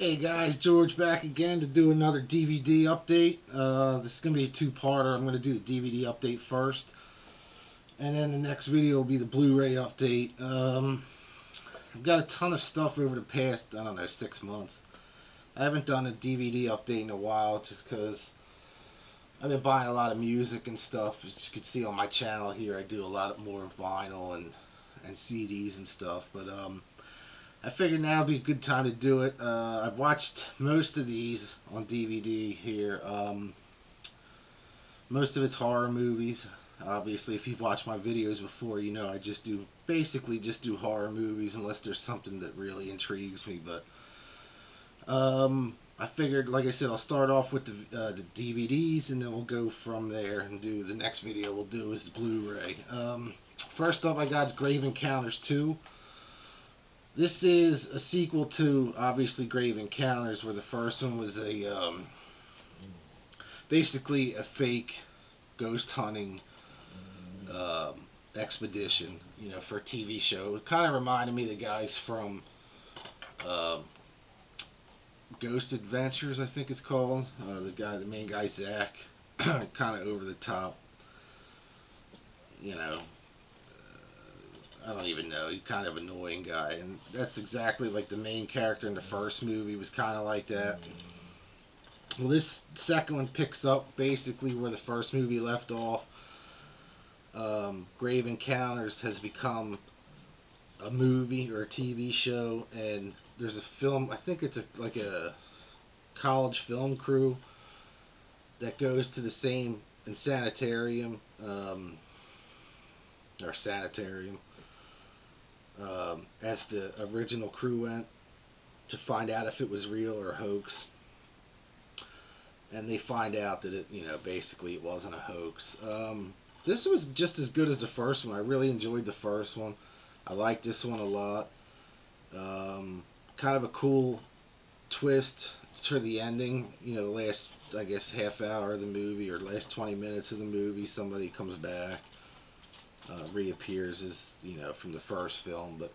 Hey guys, George back again to do another DVD update. This is going to be a two-parter. I'm going to do the DVD update first, and then the next video will be the Blu-ray update. I've got a ton of stuff over the past, I don't know, 6 months. I haven't done a DVD update in a while just because I've been buying a lot of music and stuff. As you can see on my channel here, I do a lot more vinyl and CDs and stuff, but I figured now would be a good time to do it. I've watched most of these on DVD here. Most of it's horror movies. Obviously, if you've watched my videos before, you know I basically just do horror movies unless there's something that really intrigues me. But I figured, like I said, I'll start off with the DVDs, and then we'll go from there and do the next video. We'll do is Blu-ray. First up, I got Grave Encounters 2. This is a sequel to, obviously, Grave Encounters, where the first one was basically a fake ghost hunting expedition, for a TV show. It kind of reminded me of the guys from Ghost Adventures, I think it's called. The main guy, Zach, kind of over the top, I don't even know. He's kind of annoying guy, and that's exactly like the main character in the first movie was kind of like that. Well, this second one picks up basically where the first movie left off. Grave Encounters has become a movie or a TV show, and there's a film. I think it's like a college film crew that goes to the same sanitarium or sanitarium. As the original crew went to find out if it was real or a hoax. And they find out that basically it wasn't a hoax. This was just as good as the first one. I really enjoyed the first one. I liked this one a lot. Kind of a cool twist to the ending. The last, I guess, half hour of the movie or last 20 minutes of the movie, somebody comes back. Reappears as from the first film. But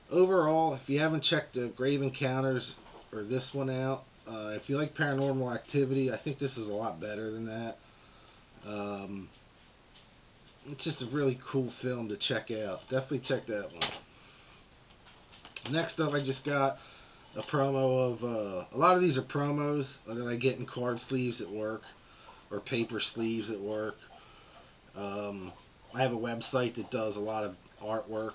overall, if you haven't checked the Grave Encounters or this one out, if you like Paranormal Activity, I think this is a lot better than that. It's just a really cool film to check out. Definitely check that one. Next up, I just got a promo of a lot of these are promos that I get in card sleeves at work or paper sleeves at work. I have a website that does a lot of artwork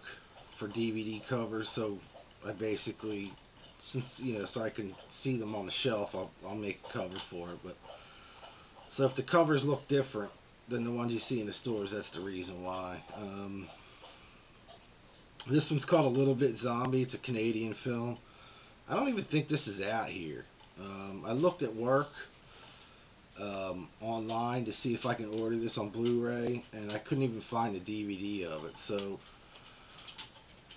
for DVD covers, so I basically, so I can see them on the shelf, I'll make a cover for it. But so if the covers look different than the ones you see in the stores, that's the reason why. This one's called A Little Bit Zombie. It's a Canadian film. I don't even think this is out here. I looked at work. Online to see if I can order this on Blu-ray, and I couldn't even find a DVD of it. So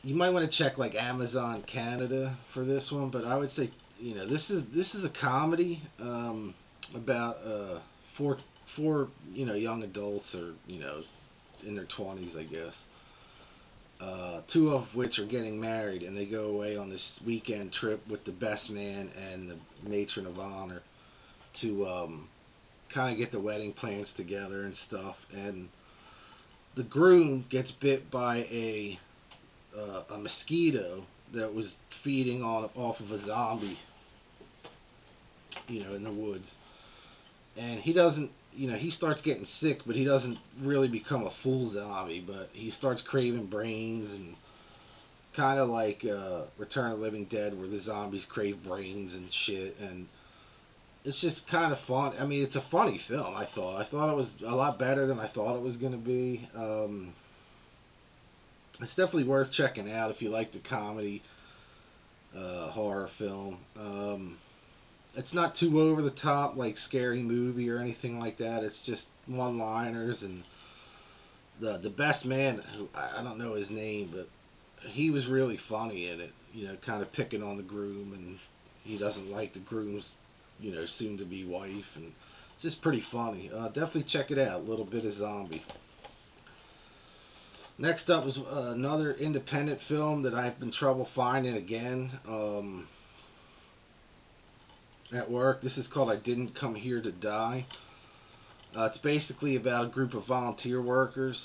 you might want to check like Amazon Canada for this one. But I would say this is a comedy about four young adults, or in their 20s, I guess. Two of which are getting married, and they go away on this weekend trip with the best man and the matron of honor to kind of get the wedding plans together and stuff. And the groom gets bit by a mosquito that was feeding off of a zombie, in the woods. And he doesn't, he starts getting sick, but he doesn't really become a full zombie. But he starts craving brains, and kind of like Return of the Living Dead, where the zombies crave brains and shit. And it's just kind of fun. I mean, it's a funny film, I thought. I thought it was a lot better than I thought it was going to be. It's definitely worth checking out if you like the comedy horror film. It's not too over the top like Scary Movie or anything like that. It's just one-liners, and the best man, who I don't know his name, but he was really funny in it. Kind of picking on the groom, and he doesn't like the groom's soon-to-be wife, and it's just pretty funny. Definitely check it out. A Little Bit of Zombie. Next up is another independent film that I've been trouble finding again. at work. This is called I Didn't Come Here to Die. It's basically about a group of volunteer workers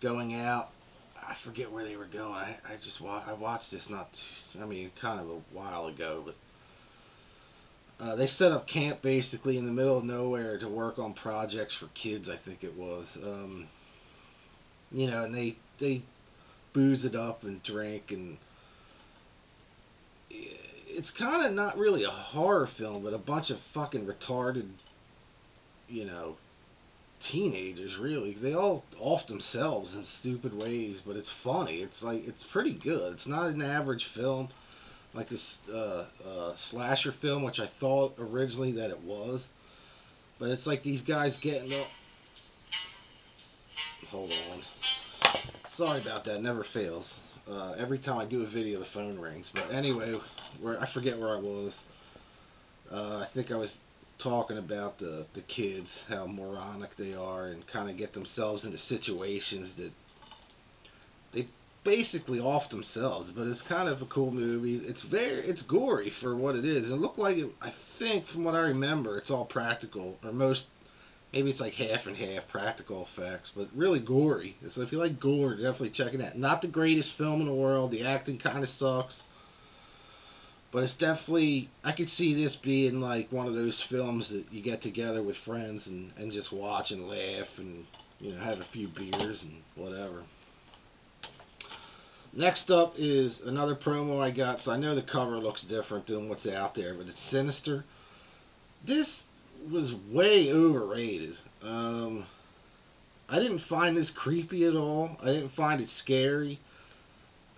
going out. I forget where they were going. I watched this kind of a while ago, but they set up camp basically in the middle of nowhere to work on projects for kids. I think it was, and they booze it up and drink, and it's kind of not really a horror film, but a bunch of fucking retarded, you know, teenagers. Really, they all off themselves in stupid ways, but it's funny. It's pretty good. It's not an average film like a slasher film, which I thought originally that it was, but it's like these guys getting up. Hold on. Sorry about that. Never fails. Every time I do a video, the phone rings. But anyway, I forget where I was. I think I was talking about the kids, how moronic they are, and kind of get themselves into situations that they basically off themselves. But it's kind of a cool movie. It's gory for what it is. It looked like it. I think from what I remember, it's all practical, or maybe it's like half and half practical effects, but really gory. So if you like gore, definitely check it out. Not the greatest film in the world. The acting kind of sucks. But it's definitely, I could see this being like one of those films that you get together with friends and just watch and laugh and, have a few beers and whatever. Next up is another promo I got. So I know the cover looks different than what's out there, but it's Sinister. This was way overrated. I didn't find this creepy at all. I didn't find it scary.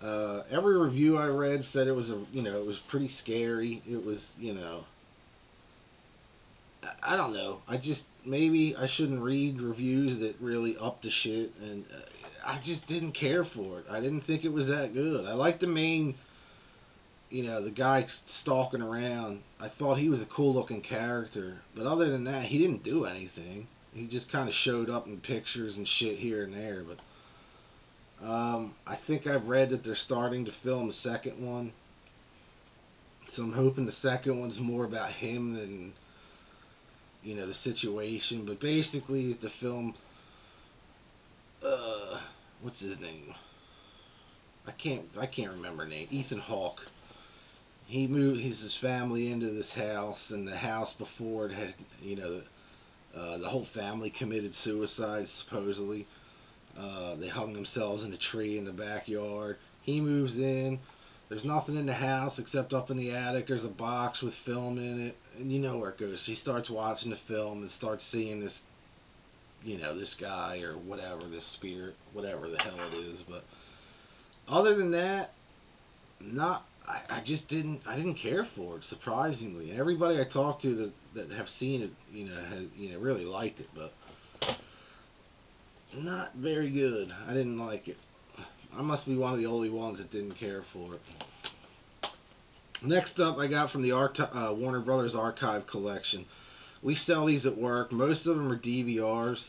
Every review I read said it was it was pretty scary. It was, I don't know. Maybe I shouldn't read reviews that really up the shit, and I just didn't care for it. I didn't think it was that good. I liked the main, the guy stalking around. I thought he was a cool looking character, but other than that, he didn't do anything. He just kind of showed up in pictures and shit here and there, but I think I've read that they're starting to film the second one, so I'm hoping the second one's more about him than, the situation. But basically, the film, what's his name? I can't remember his name. Ethan Hawke. He moved his family into this house, and the house before it had, the whole family committed suicide supposedly. They hung themselves in a tree in the backyard. He moves in. There's nothing in the house except up in the attic. There's a box with film in it, and you know where it goes. He starts watching the film and starts seeing this, this guy or whatever, this spirit, whatever the hell it is. But other than that, I just didn't care for it, surprisingly. And everybody I talked to that have seen it, has really liked it, but not very good. I didn't like it. I must be one of the only ones that didn't care for it. Next up, I got from the Warner Brothers Archive collection. We sell these at work. Most of them are DVRs,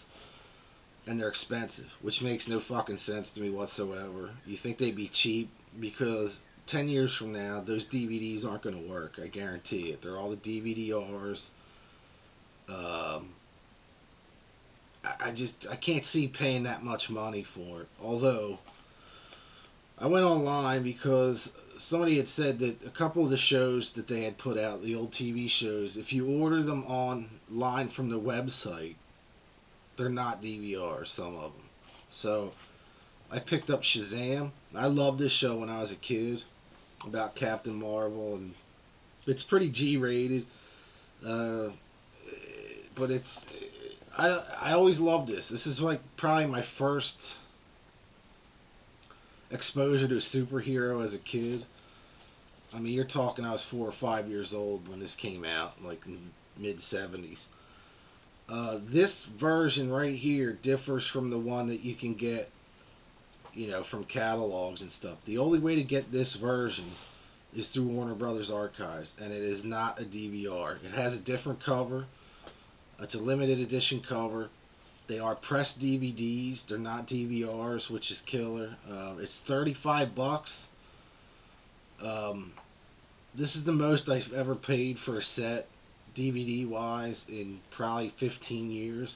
and they're expensive, which makes no fucking sense to me whatsoever. You think they'd be cheap? Because 10 years from now, those DVDs aren't going to work. I guarantee it. They're all the DVD-Rs. I can't see paying that much money for it. Although, I went online because somebody had said that a couple of the shows that they had put out, the old TV shows, if you order them online from the website, they're not DVRs, some of them. So, I picked up Shazam. I loved this show when I was a kid, about Captain Marvel, and it's pretty G-rated, but I always loved this. This is like probably my first exposure to a superhero as a kid. I mean, you're talking I was 4 or 5 years old when this came out, like in mid-70s. This version right here differs from the one that you can get, from catalogs and stuff. The only way to get this version is through Warner Brothers Archives, and it is not a DVR. It has a different cover. It's a limited edition cover. They are pressed DVDs. They're not DVRs, which is killer. It's $35. This is the most I've ever paid for a set, DVD wise, in probably 15 years.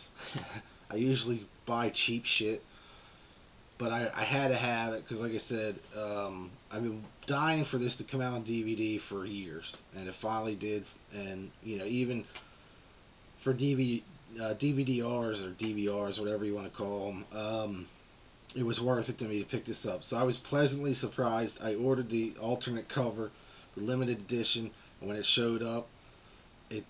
I usually buy cheap shit, but I had to have it because, like I said, I've been dying for this to come out on DVD for years, and it finally did. And even for DVDRs or DVRs, whatever you want to call them, it was worth it to me to pick this up. So I was pleasantly surprised. I ordered the alternate cover, the limited edition, and when it showed up, it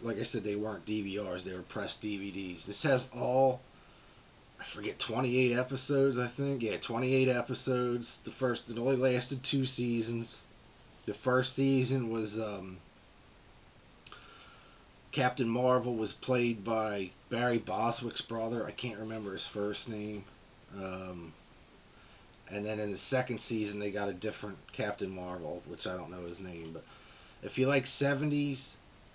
like I said, they weren't DVRs; they were pressed DVDs. This has all, I forget, 28 episodes, I think. Yeah, 28 episodes. It only lasted 2 seasons. The first season was Captain Marvel was played by Barry Bostwick's brother. I can't remember his first name. Um, and then in the second season, they got a different Captain Marvel, which I don't know his name. But if you like 70s,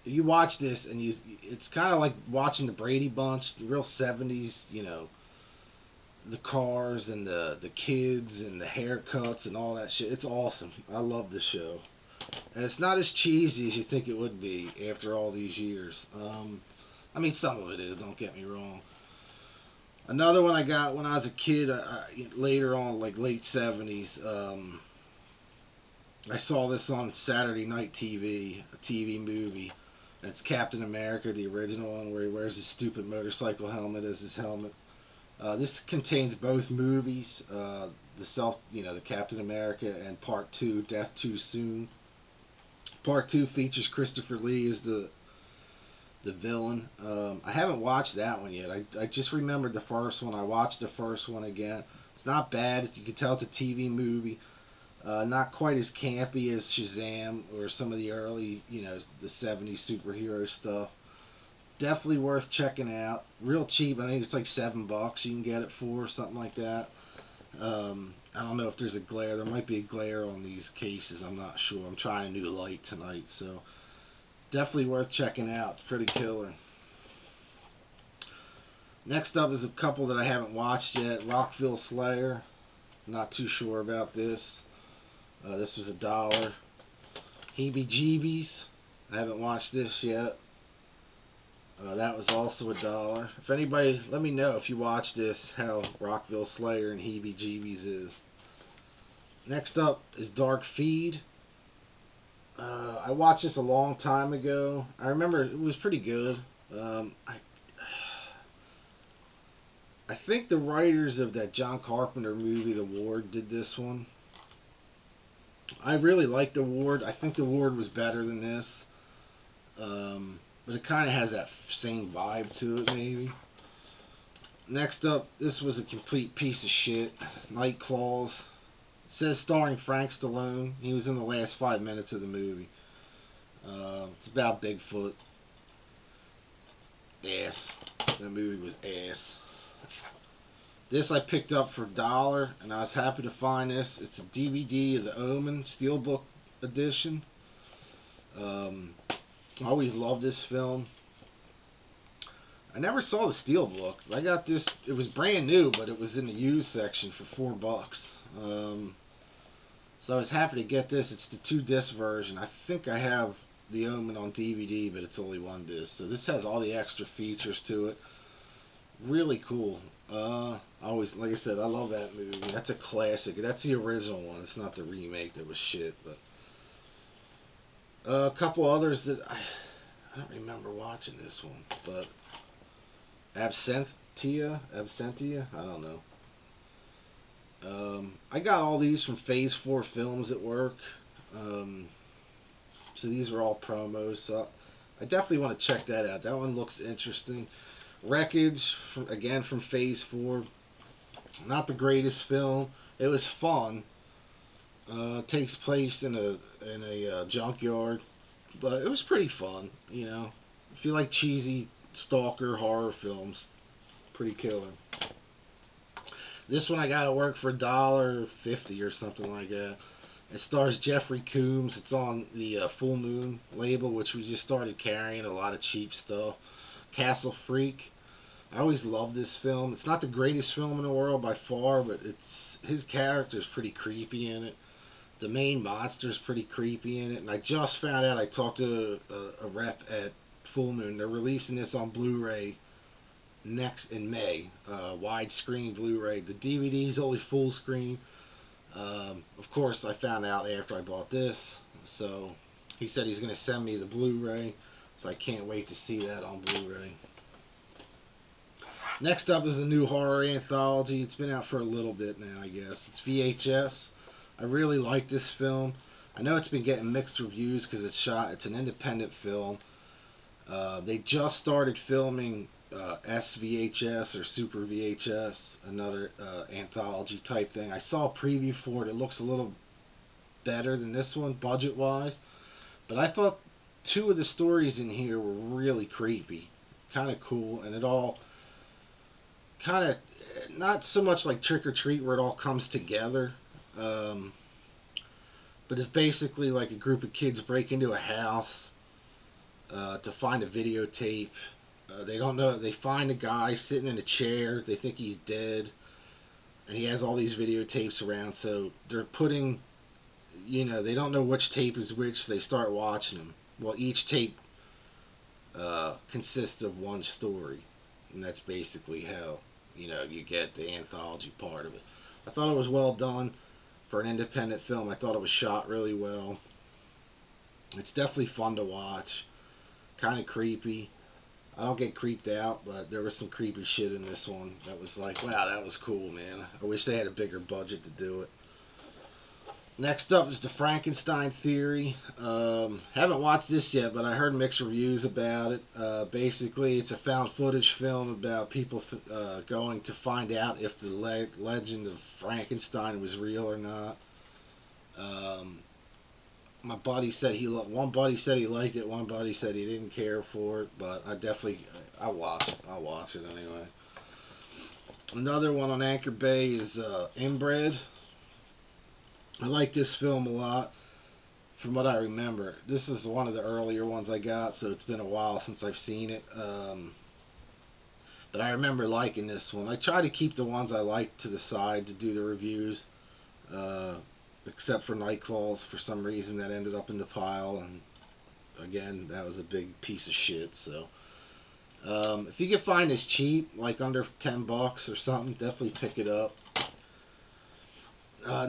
you watch this and it's kind of like watching the Brady Bunch, the real 70s. The cars and the kids and the haircuts and all that shit. It's awesome. I love the show. And it's not as cheesy as you think it would be after all these years. I mean, some of it is, don't get me wrong. Another one I got when I was a kid, later on, like late 70s, I saw this on Saturday Night TV, a TV movie. And it's Captain America, the original one, where he wears his stupid motorcycle helmet as his helmet. This contains both movies, the Captain America and Part 2, Death Too Soon. Part 2 features Christopher Lee as the villain. I haven't watched that one yet. I just remembered the first one. I watched the first one again. It's not bad. You can tell it's a TV movie. Not quite as campy as Shazam or some of the early, the 70s superhero stuff. Definitely worth checking out. Real cheap. I think it's like $7 you can get it for, something like that. I don't know if there's a glare. There might be a glare on these cases. I'm not sure. I'm trying a new light tonight, so definitely worth checking out. It's pretty killer. Next up is a couple that I haven't watched yet. Rockville Slayer. Not too sure about this. This was $1. Heebie Jeebies. I haven't watched this yet. That was also $1. If anybody, let me know if you watch this, how Rockville Slayer and Heebie Jeebies is. Next up is Dark Feed. I watched this a long time ago. I remember it was pretty good. I think the writers of that John Carpenter movie, The Ward, did this one. I really liked The Ward. I think The Ward was better than this. But it kind of has that same vibe to it, maybe. Next up, this was a complete piece of shit. Night Claws. It says starring Frank Stallone. He was in the last 5 minutes of the movie. It's about Bigfoot. Ass. That movie was ass. This I picked up for $1, and I was happy to find this. It's a DVD of The Omen Steelbook edition. I always loved this film. I never saw the Steelbook. I got this. It was brand new, but it was in the used section for $4. So I was happy to get this. It's the 2-disc version. I think I have The Omen on DVD, but it's only 1 disc. So this has all the extra features to it. Really cool. Like I said, I love that movie. That's a classic. That's the original one. It's not the remake that was shit, but. A couple others that I don't remember watching this one, but Absentia, I don't know. I got all these from Phase 4 Films at work, so these are all promos. So I definitely want to check that out. That one looks interesting. Wreckage, again from Phase 4. Not the greatest film. It was fun. Takes place in a junkyard, but it was pretty fun. If you like cheesy stalker horror films, pretty killer. This one I got to work for $1.50 or something like that. It stars Jeffrey Combs. It's on the Full Moon label, which we just started carrying, a lot of cheap stuff. Castle Freak. I always loved this film. It's not the greatest film in the world by far, but his character is pretty creepy in it. The main monster's pretty creepy in it, and I just found out. I talked to a rep at Full Moon. They're releasing this on Blu-ray next in May, widescreen Blu-ray. The DVD's only full screen. Of course, I found out after I bought this, so he said he's going to send me the Blu-ray, so I can't wait to see that on Blu-ray. Next up is a new horror anthology. It's been out for a little bit now, I guess. It's VHS. I really like this film. I know it's been getting mixed reviews because it's an independent film. They just started filming SVHS or Super VHS, another anthology type thing. I saw a preview for it. It looks a little better than this one, budget-wise. But I thought two of the stories in here were really creepy, kind of cool, and it all kind of, not so much like Trick or Treat where it all comes together, but it's basically like a group of kids break into a house to find a videotape. They don't know. They find a guy sitting in a chair. They think he's dead, and he has all these videotapes around. So they're putting, they don't know which tape is which. They start watching them. Well, each tape consists of one story, and that's basically how you get the anthology part of it. I thought it was well done for an independent film. I thought it was shot really well. It's definitely fun to watch. Kind of creepy. I don't get creeped out, but there was some creepy shit in this one that was like, wow, that was cool, man. I wish they had a bigger budget to do it. Next up is the Frankenstein Theory. Haven't watched this yet, but I heard mixed reviews about it. Basically, it's a found footage film about people going to find out if the legend of Frankenstein was real or not. My buddy said one buddy said he liked it, one buddy said he didn't care for it, but I'll watch it. I'll watch it anyway. Another one on Anchor Bay is Inbred. I like this film a lot, from what I remember. This is one of the earlier ones I got, so it's been a while since I've seen it. But I remember liking this one. I try to keep the ones I like to the side to do the reviews, except for Nightcrawls. For some reason, that ended up in the pile, and again, that was a big piece of shit. So, if you can find this cheap, like under $10 or something, definitely pick it up.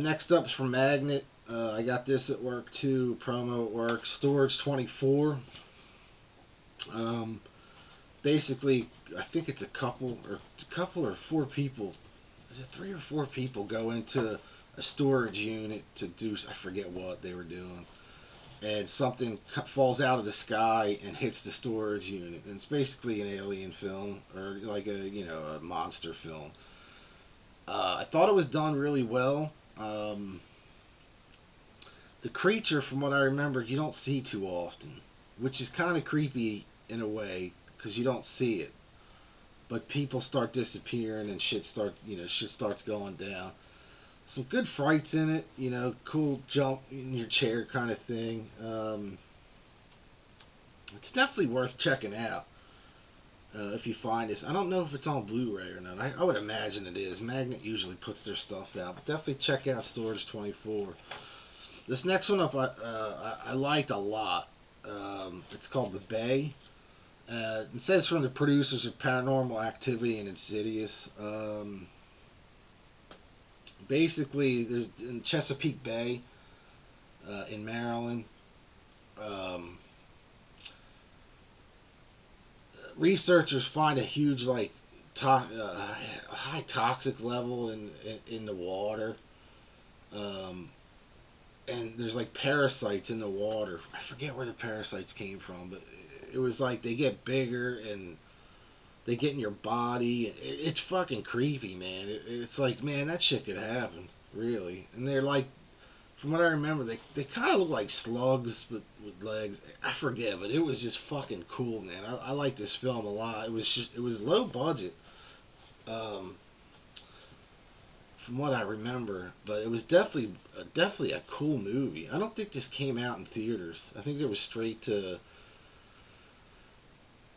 Next up is from Magnet. I got this at work too, promo at work. Storage 24. Basically, I think it's a couple or 4 people. Is it 3 or 4 people go into a storage unit to do, I forget what they were doing, and something falls out of the sky and hits the storage unit. And it's basically an alien film, or like a monster film. I thought it was done really well. The creature, from what I remember, you don't see too often, which is kind of creepy in a way because you don't see it. But people start disappearing and shit starts going down. Some good frights in it, cool jump in your chair kind of thing. It's definitely worth checking out. If you find this. I don't know if it's on Blu-ray or not. I would imagine it is. Magnet usually puts their stuff out. But definitely check out Storage 24. This next one up I liked a lot. It's called The Bay. It says from the producers of Paranormal Activity and Insidious. Basically, there's in Chesapeake Bay in Maryland. Researchers find a huge high toxic level in the water, and there's like parasites in the water. I forget where the parasites came from, but it was like they get bigger and they get in your body. It's fucking creepy, man. It's like, man, that shit could happen, really. And they're like, from what I remember, they kind of look like slugs but with legs. I forget, but it was just fucking cool, man. I like this film a lot. It was low budget, from what I remember, but it was definitely a cool movie. I don't think this came out in theaters. I think it was straight to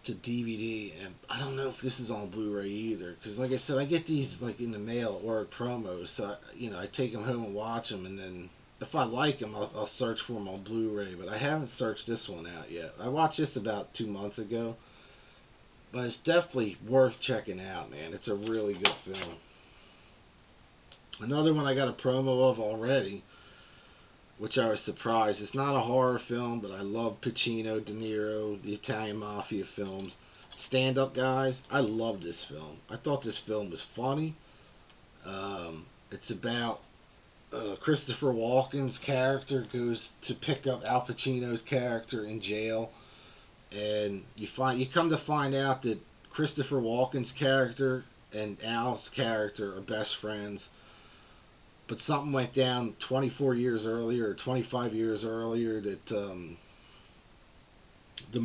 DVD, and I don't know if this is on Blu-ray either. Because, like I said, I get these like in the mail or at promos, so I take them home and watch them, and then if I like them, I'll search for them on Blu-ray. But I haven't searched this one out yet. I watched this about 2 months ago, but it's definitely worth checking out, man. It's a really good film. Another one I got a promo of already, which I was surprised. It's not a horror film, but I love Pacino, De Niro, the Italian Mafia films. Stand Up Guys, I love this film. I thought this film was funny. It's about Christopher Walken's character goes to pick up Al Pacino's character in jail, and you come to find out that Christopher Walken's character and Al's character are best friends. But something went down 24 years earlier, or 25 years earlier, that the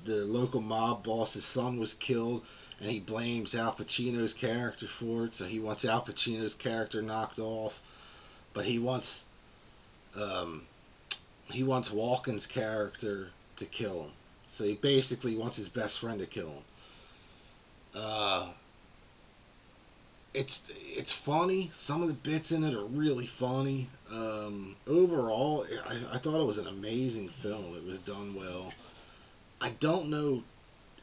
local mob boss's son was killed, and he blames Al Pacino's character for it. So he wants Al Pacino's character knocked off, but he wants Walken's character to kill him. So he basically wants his best friend to kill him. It's funny. Some of the bits in it are really funny. Overall, I thought it was an amazing film. It was done well. I don't know.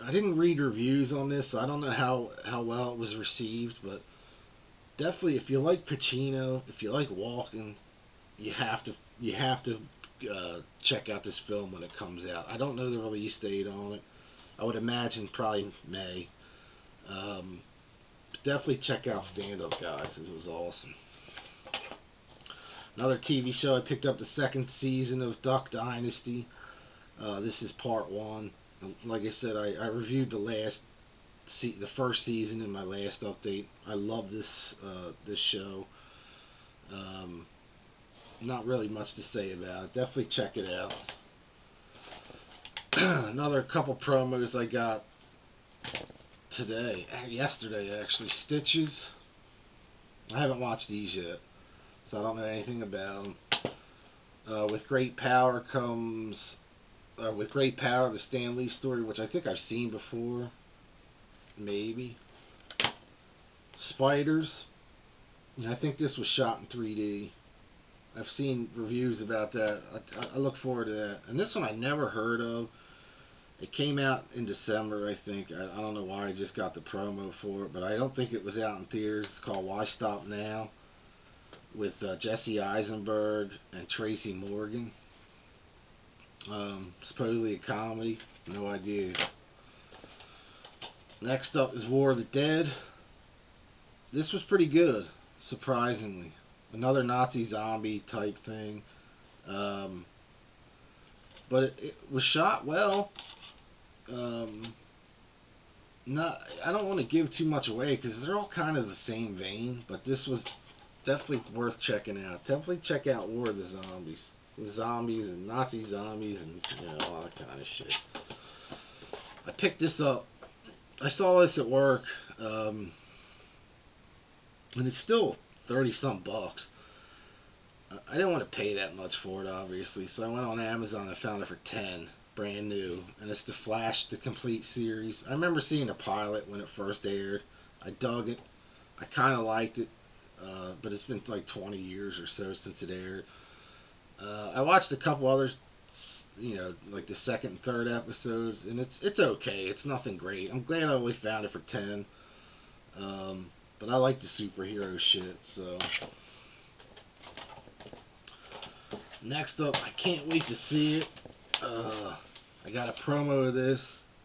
I didn't read reviews on this, so I don't know how well it was received. But definitely, if you like Pacino, if you like Walken, you have to check out this film when it comes out. I don't know the release date on it. I would imagine probably May. Definitely check out Stand Up Guys. It was awesome. Another TV show, I picked up the second season of Duck Dynasty. This is part 1. Like I said, I reviewed the first season in my last update. I love this show. Not really much to say about it. Definitely check it out. Another couple promos I got yesterday actually. Stitches. I haven't watched these yet, so I don't know anything about them. With great power, the Stan Lee story, which I think I've seen before, maybe. Spiders. I think this was shot in 3D. I've seen reviews about that. I look forward to that. And this one I never heard of. It came out in December, I think. I don't know why I just got the promo for it, but I don't think it was out in theaters. It's called Why Stop Now, with Jesse Eisenberg and Tracy Morgan. Supposedly a comedy. No idea. Next up is War of the Dead. This was pretty good, surprisingly. Another Nazi zombie type thing. But it was shot well. I don't want to give too much away because they're all kind of the same vein, but this was definitely worth checking out. Definitely check out War of the Zombies. The zombies and Nazi zombies and all that kind of shit. I picked this up. I saw this at work, and it's still 30-some bucks. I didn't want to pay that much for it, obviously, so I went on Amazon and found it for 10, brand new, and it's the Flash, the complete series. I remember seeing the pilot when it first aired. I dug it. I kind of liked it, but it's been like 20 years or so since it aired. I watched a couple others, like the second and third episodes, and it's okay. It's nothing great. I'm glad I only found it for 10. But I like the superhero shit, so. Next up, I can't wait to see it. I got a promo of this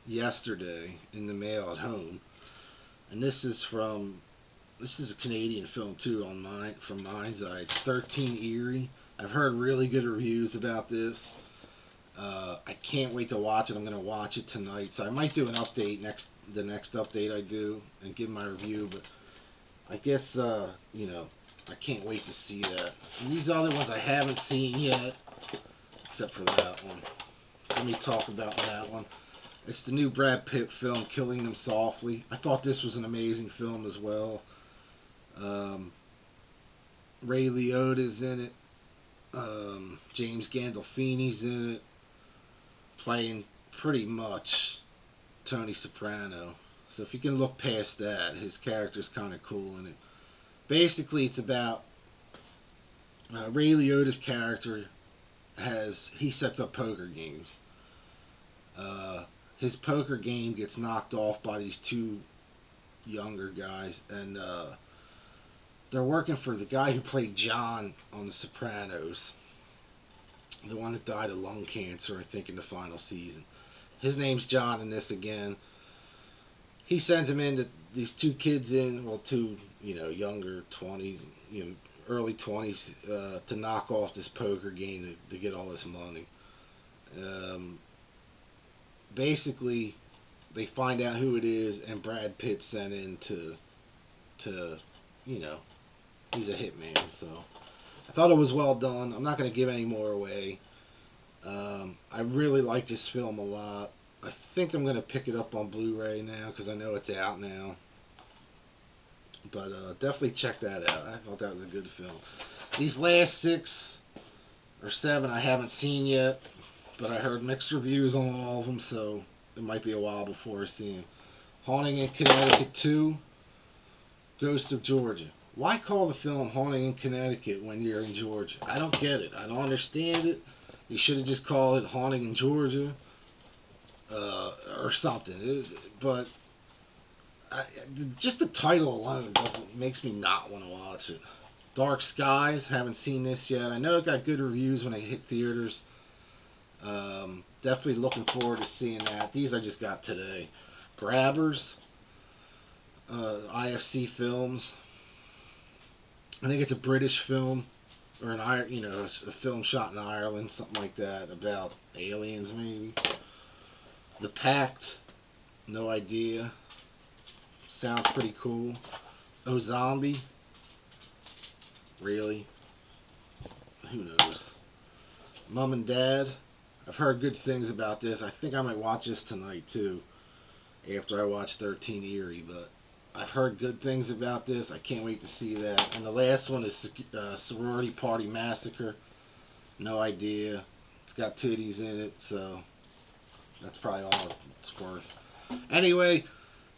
yesterday in the mail at home, and this is a Canadian film too from Mind's Eye. It's 13 Eerie. I've heard really good reviews about this. I can't wait to watch it. I'm going to watch it tonight, so I might do an update the next update I do and give my review. But I guess I can't wait to see that. And these other ones I haven't seen yet, except for that one. Let me talk about that one. It's the new Brad Pitt film, Killing Them Softly. I thought this was an amazing film as well. Ray Liotta's in it. James Gandolfini's in it, playing pretty much Tony Soprano. So if you can look past that, his character's kind of cool in it. Basically, it's about Ray Liotta's character he sets up poker games. His poker game gets knocked off by these two younger guys, and they're working for the guy who played John on The Sopranos, the one that died of lung cancer, I think, in the final season. His name's John in this again. He sends him in, these two kids in, well, two, younger 20s, early 20s, to knock off this poker game to get all this money. Basically, they find out who it is, and Brad Pitt sent in to he's a hitman. So I thought it was well done. I'm not going to give any more away. I really like this film a lot. I think I'm going to pick it up on Blu-ray now because I know it's out now. But definitely check that out. I thought that was a good film. These last 6 or 7 I haven't seen yet, but I heard mixed reviews on all of them, so it might be a while before I see them. Haunting in Connecticut 2, Ghost of Georgia. Why call the film Haunting in Connecticut when you're in Georgia? I don't get it. I don't understand it. You should have just called it Haunting in Georgia or something. But just the title alone makes me not want to watch it. Dark Skies, haven't seen this yet. I know it got good reviews when it hit theaters. Definitely looking forward to seeing that. These I just got today. Grabbers, IFC Films. I think it's a British film, or a film shot in Ireland, something like that, about aliens maybe. The Pact, no idea. Sounds pretty cool. Oh Zombie, really? Who knows? Mom and Dad, I've heard good things about this. I think I might watch this tonight too, after I watch 13 Eerie, but I've heard good things about this. I can't wait to see that. And the last one is Sorority Party Massacre. No idea. It's got titties in it, so that's probably all it's worth. Anyway,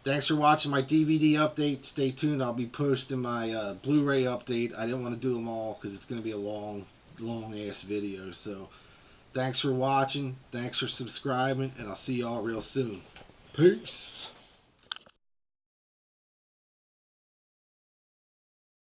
thanks for watching my DVD update. Stay tuned. I'll be posting my Blu-ray update. I didn't want to do them all because it's going to be a long-ass video. So, thanks for watching. Thanks for subscribing, and I'll see y'all real soon. Peace.